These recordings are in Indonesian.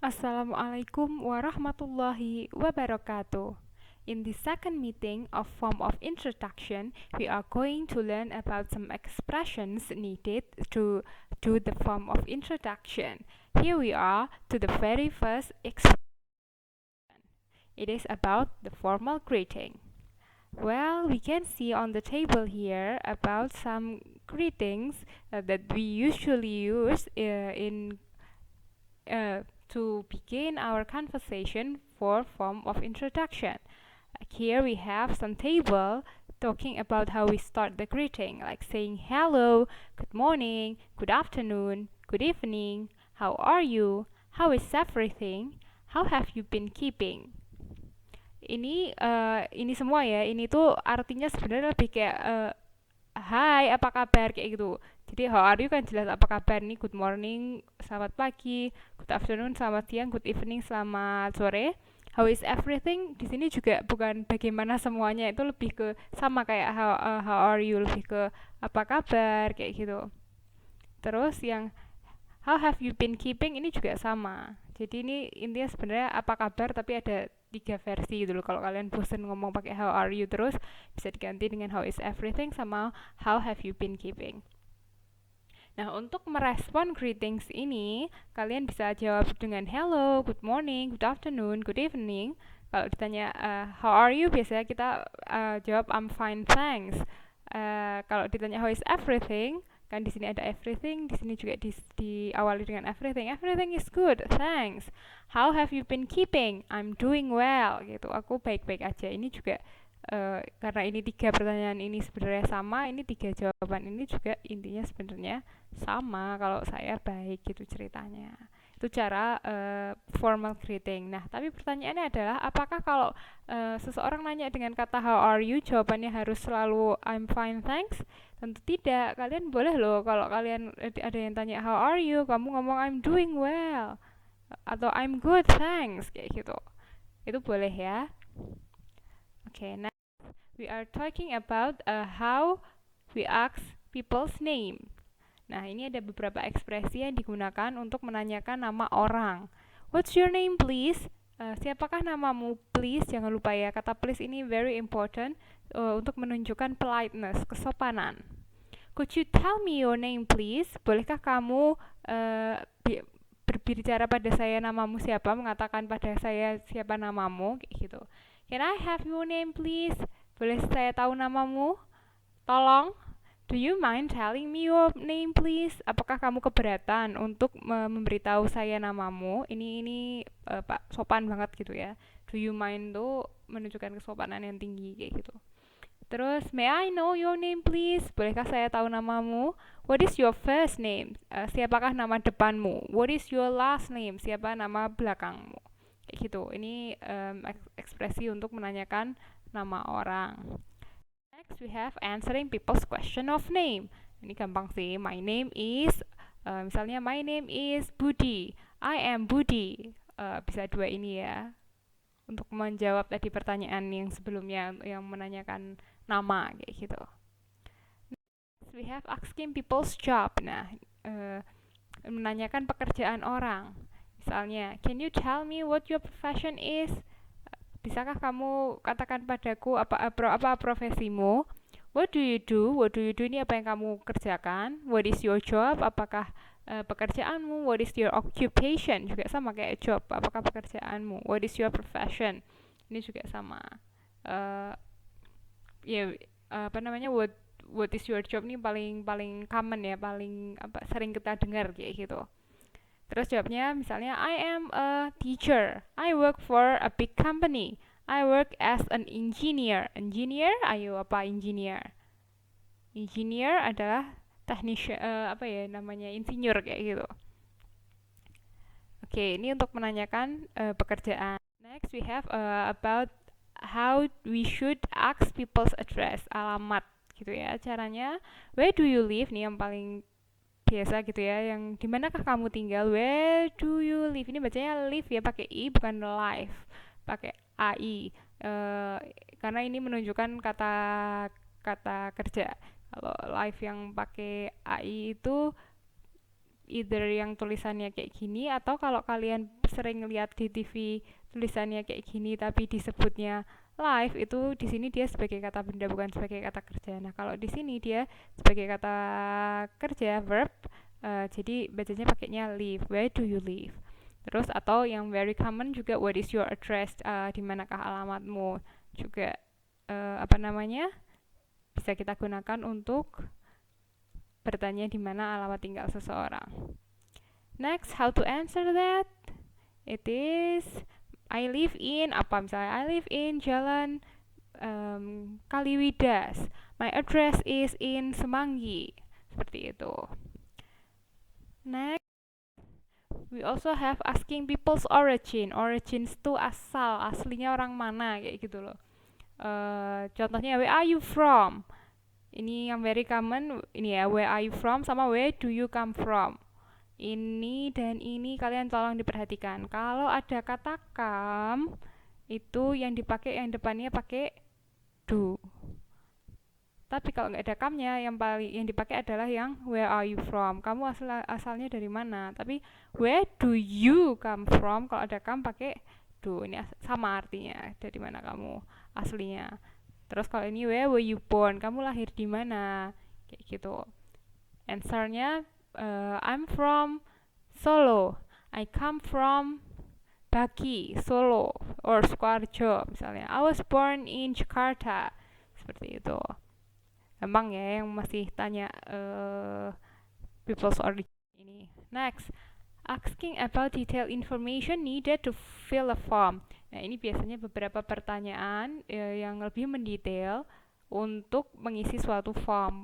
Assalamualaikum warahmatullahi wabarakatuh. In the second meeting of form of introduction, we are going to learn about some expressions needed to do the form of introduction. Here we are to the very first expression. It is about the formal greeting. Well, we can see on the table here about some greetings that we usually use in to begin our conversation for form of introduction. Like here we have some table talking about how we start the greeting, like saying hello, good morning, good afternoon, good evening, how are you, how is everything, how have you been keeping. Ini semua ya, ini tuh artinya sebenarnya lebih kayak hai, apa kabar kayak gitu. Jadi how are you kan jelas apa kabar nih, good morning, selamat pagi, good afternoon, selamat siang, good evening, selamat sore. How is everything? Di sini juga bukan bagaimana semuanya, itu lebih ke sama kayak how are you, lebih ke apa kabar kayak gitu. Terus yang how have you been keeping ini juga sama. Jadi ini intinya sebenarnya apa kabar tapi ada tiga versi gitu loh. Kalau kalian bosen ngomong pakai how are you terus bisa diganti dengan how is everything sama how have you been keeping. Nah, untuk merespon greetings ini, kalian bisa jawab dengan hello, good morning, good afternoon, good evening. Kalau ditanya how are you, biasanya kita jawab I'm fine, thanks. Kalau ditanya how is everything, kan di sini ada everything, di sini juga diawali dengan everything. Everything is good, thanks. How have you been keeping? I'm doing well, gitu. Aku baik-baik aja. Ini juga karena ini tiga pertanyaan ini sebenarnya sama, ini tiga jawaban ini juga intinya sebenarnya sama. Kalau saya baik gitu ceritanya. Itu cara formal greeting. Nah, tapi pertanyaannya adalah apakah kalau seseorang nanya dengan kata how are you, jawabannya harus selalu I'm fine, thanks? Tentu tidak. Kalian boleh loh kalau kalian ada yang tanya how are you, kamu ngomong I'm doing well atau I'm good, thanks kayak gitu. Itu boleh ya. Oke, nah we are talking about how we ask people's name. Nah, ini ada beberapa ekspresi yang digunakan untuk menanyakan nama orang. What's your name, please? Siapakah namamu, please? Jangan lupa ya, kata please ini very important untuk menunjukkan politeness, kesopanan. Could you tell me your name, please? Bolehkah kamu berbicara pada saya namamu siapa, mengatakan pada saya siapa namamu, kayak gitu. Can I have your name, please? Boleh saya tahu namamu? Tolong. Do you mind telling me your name, please? Apakah kamu keberatan untuk memberitahu saya namamu? Ini Pak sopan banget gitu ya. Do you mind tuh menunjukkan kesopanan yang tinggi kayak gitu. Terus, may I know your name, please? Bolehkah saya tahu namamu? What is your first name? Siapakah nama depanmu? What is your last name? Siapa nama belakangmu? Kayak gitu. Ini ekspresi untuk menanyakan nama orang. Next, we have answering people's question of name. Ini gampang sih. My name is, misalnya my name is Budi. I am Budi. Bisa dua ini ya. Untuk menjawab tadi pertanyaan yang sebelumnya yang menanyakan nama kayak gitu. Next, we have asking people's job. Nah, menanyakan pekerjaan orang. Misalnya, can you tell me what your profession is? Bisakah kamu katakan padaku apa profesimu? What do you do? What do you do ini apa yang kamu kerjakan? What is your job? Apakah pekerjaanmu? What is your occupation? Juga sama kayak job. Apakah pekerjaanmu? What is your profession? Ini juga sama. Ya apa namanya what is your job nih paling common ya, paling sering kita dengar kayak gitu. Terus jawabnya misalnya I am a teacher. I work for a big company. I work as an engineer. Engineer, ayo apa engineer? Engineer adalah teknisi apa ya namanya insinyur kayak gitu. Oke, ini untuk menanyakan pekerjaan. Next we have about how we should ask people's address, alamat gitu ya. Caranya, where do you live nih yang paling biasa gitu ya, yang dimanakah kamu tinggal, where do you live, ini bacanya live ya pakai i bukan live pakai ai karena ini menunjukkan kata kata kerja. Kalau live yang pakai ai itu either yang tulisannya kayak gini atau kalau kalian sering lihat di TV tulisannya kayak gini tapi disebutnya live, itu di sini dia sebagai kata benda bukan sebagai kata kerja. Nah, kalau di sini dia sebagai kata kerja verb, jadi bacanya pakainya live. Where do you live? Terus atau yang very common juga what is your address, di manakah alamatmu, juga apa namanya, bisa kita gunakan untuk bertanya di mana alamat tinggal seseorang. Next, how to answer that? It is I live in apa, misalnya I live in Jalan Kaliwidas. My address is in Semanggi. Seperti itu. Next, we also have asking people's origin. Origins itu asal, aslinya orang mana, kayak gitu loh. Contohnya, where are you from? Ini yang very common, ini ya, where are you from sama where do you come from. Ini dan ini kalian tolong diperhatikan. Kalau ada kata come, itu yang dipakai yang depannya pakai do. Tapi kalau nggak ada come-nya, yang dipakai adalah yang where are you from. Kamu asalnya dari mana? Tapi where do you come from? Kalau ada come pakai do. Ini sama artinya, dari mana kamu aslinya. Terus kalau ini where were you born? Kamu lahir di mana? Kayak gitu. Answernya I'm from Solo. I come from Baki, Solo, or Sukoharjo misalnya. I was born in Jakarta. Seperti itu. Gampang ya yang masih tanya people's origin ini. Next, asking about detailed information needed to fill a form. Nah, ini biasanya beberapa pertanyaan yang lebih mendetail untuk mengisi suatu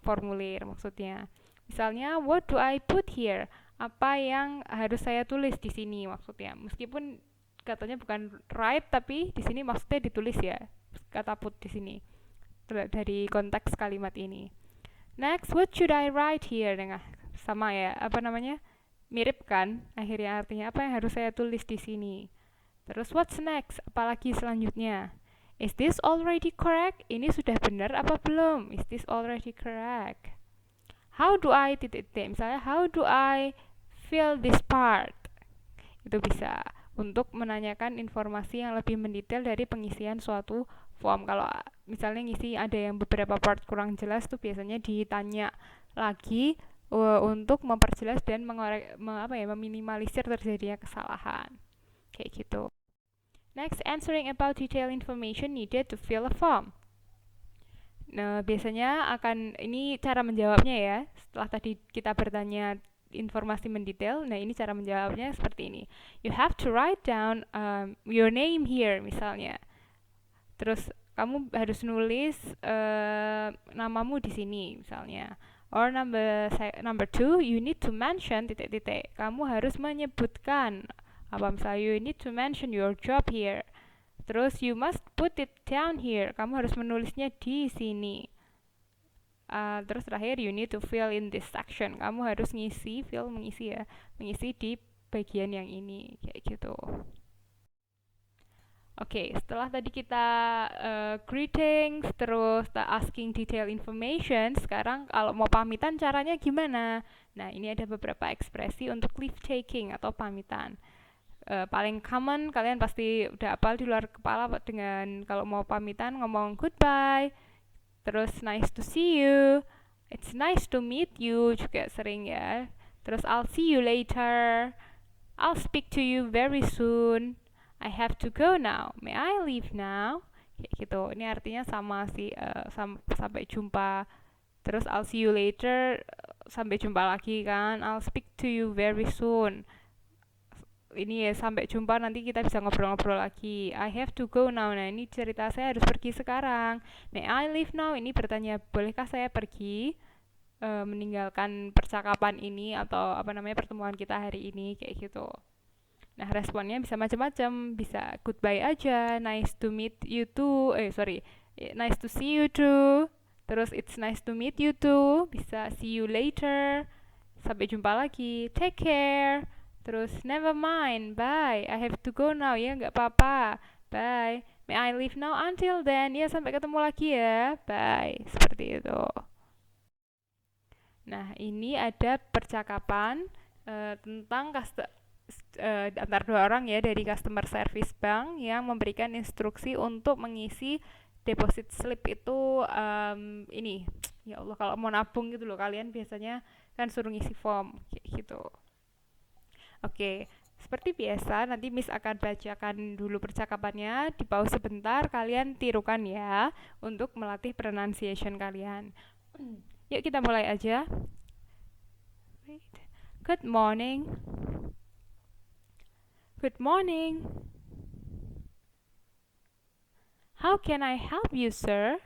formulir maksudnya. Misalnya, what do I put here? Apa yang harus saya tulis di sini maksudnya. Meskipun katanya bukan write, tapi di sini maksudnya ditulis ya. Kata put di sini. Dari konteks kalimat ini. Next, what should I write here? Nah, sama ya, apa namanya? Mirip kan? Akhirnya artinya apa yang harus saya tulis di sini. Terus what's next? Apalagi selanjutnya? Is this already correct? Ini sudah benar apa belum? Is this already correct? How do I misalnya how do I fill this part? Itu bisa untuk menanyakan informasi yang lebih mendetail dari pengisian suatu form. Kalau misalnya ngisi ada yang beberapa part kurang jelas tuh biasanya ditanya lagi untuk memperjelas dan meminimalisir terjadinya kesalahan. Kayak gitu. Next, answering about detailed information needed to fill a form. Nah, biasanya ini cara menjawabnya ya. Setelah tadi kita bertanya informasi mendetail, nah ini cara menjawabnya seperti ini. You have to write down your name here, misalnya. Terus kamu harus nulis namamu di sini, misalnya. Or number 2, you need to mention titik-titik. Kamu harus menyebutkan apa, misalnya you need to mention your job here. Terus you must put it down here. Kamu harus menulisnya di sini. Terus terakhir you need to fill in this section. Kamu harus mengisi di bagian yang ini, kayak gitu. Oke, setelah tadi kita greetings, terus asking detail information, sekarang kalau mau pamitan caranya gimana? Nah, ini ada beberapa ekspresi untuk leave taking atau pamitan. Paling common kalian pasti udah hafal di luar kepala dengan kalau mau pamitan ngomong goodbye, terus nice to see you, it's nice to meet you juga sering ya. Terus I'll see you later, I'll speak to you very soon, I have to go now, may I leave now, kayak gitu. Ini artinya sama sih, sampai jumpa. Terus I'll see you later, sampai jumpa lagi kan. I'll speak to you very soon, ini ya sampai jumpa, nanti kita bisa ngobrol-ngobrol lagi. I have to go now, nah ini cerita saya harus pergi sekarang. May I leave now, ini bertanya bolehkah saya pergi, meninggalkan percakapan ini atau pertemuan kita hari ini, kayak gitu. Nah, responnya bisa macam-macam, bisa goodbye aja, nice to meet you too, nice to see you too, terus it's nice to meet you too, bisa see you later, sampai jumpa lagi, take care, terus never mind, bye, I have to go now, ya nggak apa-apa, bye, may I leave now, until then, ya sampai ketemu lagi ya, bye, seperti itu. Nah, ini ada percakapan tentang antar dua orang ya dari customer service bank yang memberikan instruksi untuk mengisi deposit slip itu ini ya Allah kalau mau nabung gitu loh kalian biasanya kan suruh ngisi form kayak gitu. Oke, seperti biasa nanti Miss akan bacakan dulu percakapannya, di pause sebentar kalian tirukan ya untuk melatih pronunciation kalian. Yuk kita mulai aja. Good morning. Good morning. How can I help you, sir?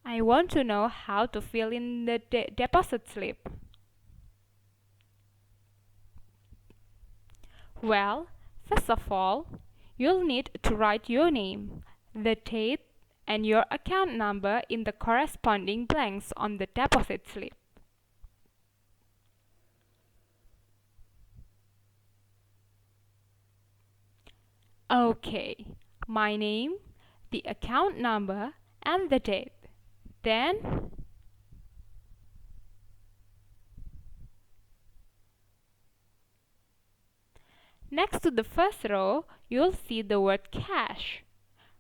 I want to know how to fill in the deposit slip. Well, first of all, you'll need to write your name, the date, and your account number in the corresponding blanks on the deposit slip. Okay, my name, the account number, and the date. Then, next to the first row, you'll see the word cash.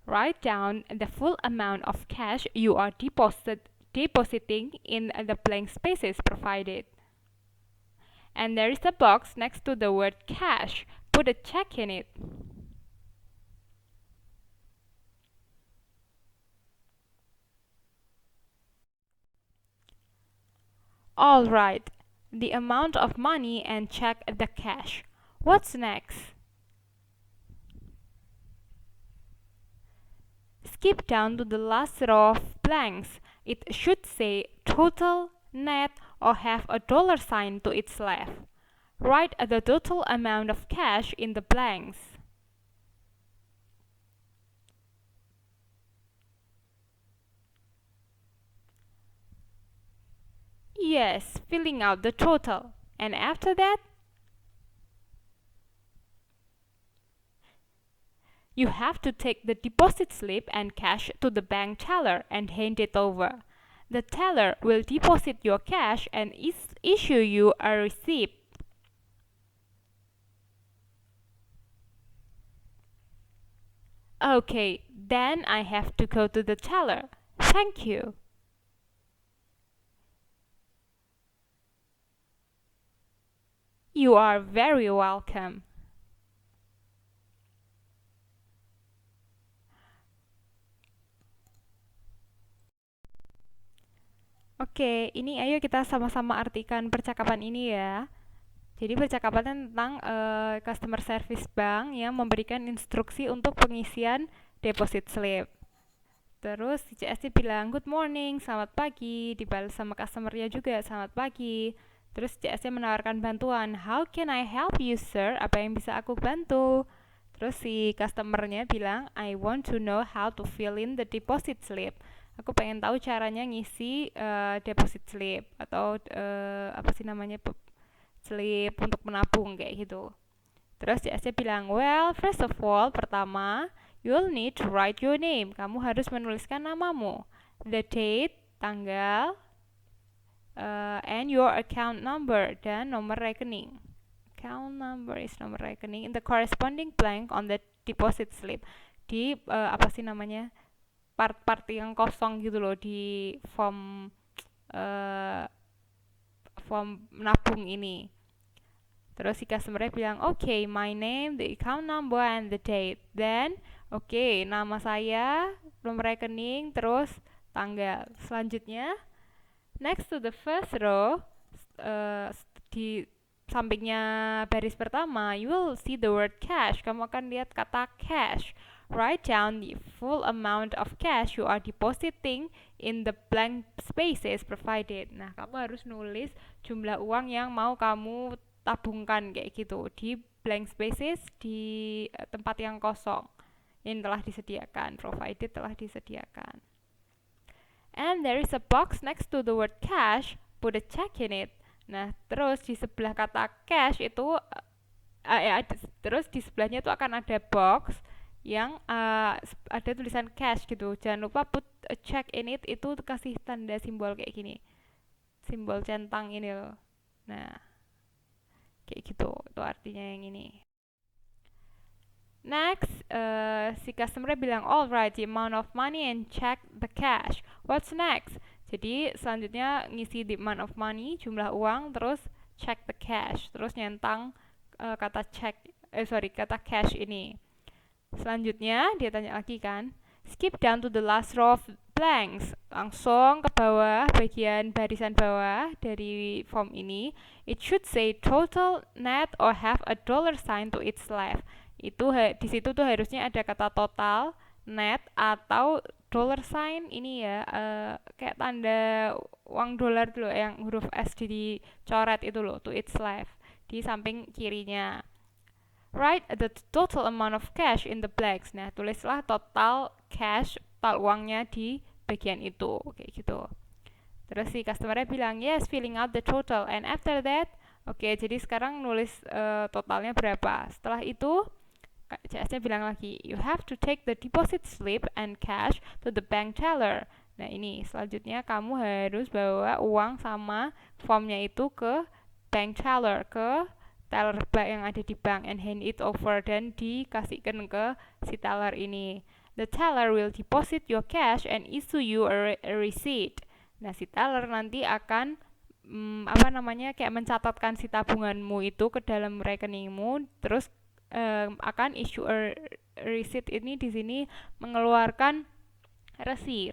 Write down the full amount of cash you are depositing in the blank spaces provided. And there is a box next to the word cash. Put a check in it. Alright, the amount of money and check the cash. What's next? Skip down to the last row of blanks. It should say total, net, or have a dollar sign to its left. Write the total amount of cash in the blanks. Yes, filling out the total. And after that, you have to take the deposit slip and cash to the bank teller and hand it over. The teller will deposit your cash and issue you a receipt. Okay, then I have to go to the teller. Thank you. You are very welcome. Oke, ini ayo kita sama-sama artikan percakapan ini ya. Jadi percakapan tentang customer service bank yang memberikan instruksi untuk pengisian deposit slip. Terus si CSC bilang good morning, selamat pagi, dibalas sama customernya juga selamat pagi. Terus CSC menawarkan bantuan, how can I help you sir? Apa yang bisa aku bantu? Terus si customernya bilang, I want to know how to fill in the deposit slip. Aku pengen tahu caranya ngisi deposit slip atau apa sih namanya slip untuk menabung kayak gitu. Terus CSC bilang, well, first of all, pertama, you'll need to write your name. Kamu harus menuliskan namamu, the date, tanggal, and your account number dan nomor rekening. Account number is nomor rekening in the corresponding blank on the deposit slip. Di apa sih namanya? Part-part yang kosong gitu loh di form nabung ini. Terus si customer bilang, okay, my name, the account number, and the date. Then, okay, nama saya, nomor rekening, terus tanggal. Selanjutnya, next to the first row, di sampingnya baris pertama, you will see the word cash. Kamu akan lihat kata cash. Write down the full amount of cash you are depositing in the blank spaces provided. Nah, kamu harus nulis jumlah uang yang mau kamu tabungkan kayak gitu di blank spaces di tempat yang kosong yang telah disediakan, provided telah disediakan. And there is a box next to the word cash, put a check in it. Nah, terus di sebelah kata cash itu terus di sebelahnya itu akan ada box yang ada tulisan cash gitu. Jangan lupa put a check in it, itu kasih tanda simbol kayak gini, simbol centang ini loh. Nah, artinya yang ini. Next, si customer bilang, alright, the amount of money and check the cash. What's next? Jadi selanjutnya ngisi the amount of money, jumlah uang, terus check the cash, terus nyentang kata cash ini. Selanjutnya dia tanya lagi kan, skip down to the last row of blanks, langsung ke bawah, bagian barisan bawah dari form ini. It should say total, net, or have a dollar sign to its left. Itu di situ tuh harusnya ada kata total, net, atau dollar sign ini ya, kayak tanda uang dolar dulu yang huruf S dicoret itu loh, to its left, di samping kirinya. Write the total amount of cash in the blanks. Nah, tulislah total cash, total uangnya di bagian itu, kayak gitu. Terus si customer-nya bilang, yes, filling out the total. And after that, oke, jadi sekarang nulis totalnya berapa. Setelah itu, CS-nya bilang lagi, you have to take the deposit slip and cash to the bank teller. Nah ini, selanjutnya kamu harus bawa uang sama formnya itu ke bank teller, ke teller yang ada di bank, and hand it over, dan dikasihkan ke si teller ini. The teller will deposit your cash and issue you a receipt. Nah si teller nanti akan kayak mencatatkan si tabunganmu itu ke dalam rekeningmu, terus akan issue a receipt ini di sini mengeluarkan resi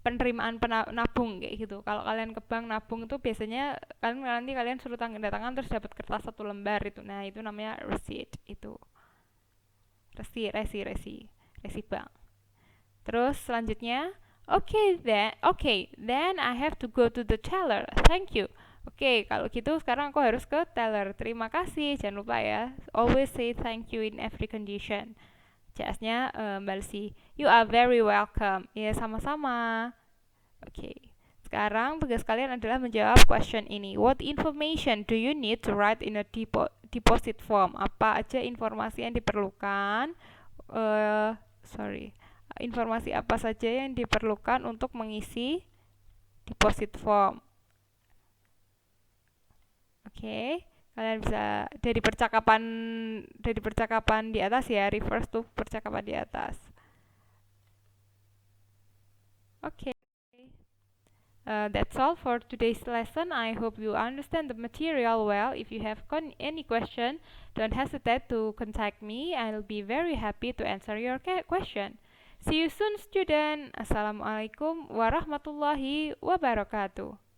penerimaan nabung kayak gitu. Kalau kalian ke bank nabung itu biasanya kalian suruh tanda tangan terus dapat kertas 1 lembar itu. Nah, itu namanya receipt itu. Resi bank. Terus selanjutnya, okay, then I have to go to the teller. Thank you. Oke, kalau gitu sekarang aku harus ke teller. Terima kasih, jangan lupa ya. Always say thank you in every condition. CS-nya balesi, you are very welcome. Ya, sama-sama. Oke. Sekarang tugas kalian adalah menjawab question ini. What information do you need to write in a deposit form? Apa aja informasi yang diperlukan? Informasi apa saja yang diperlukan untuk mengisi deposit form? Oke, kalian bisa dari percakapan di atas ya, reverse to percakapan di atas. Oke. That's all for today's lesson. I hope you understand the material well. If you have any question, don't hesitate to contact me. I'll be very happy to answer your question. See you soon, student. Assalamualaikum warahmatullahi wabarakatuh.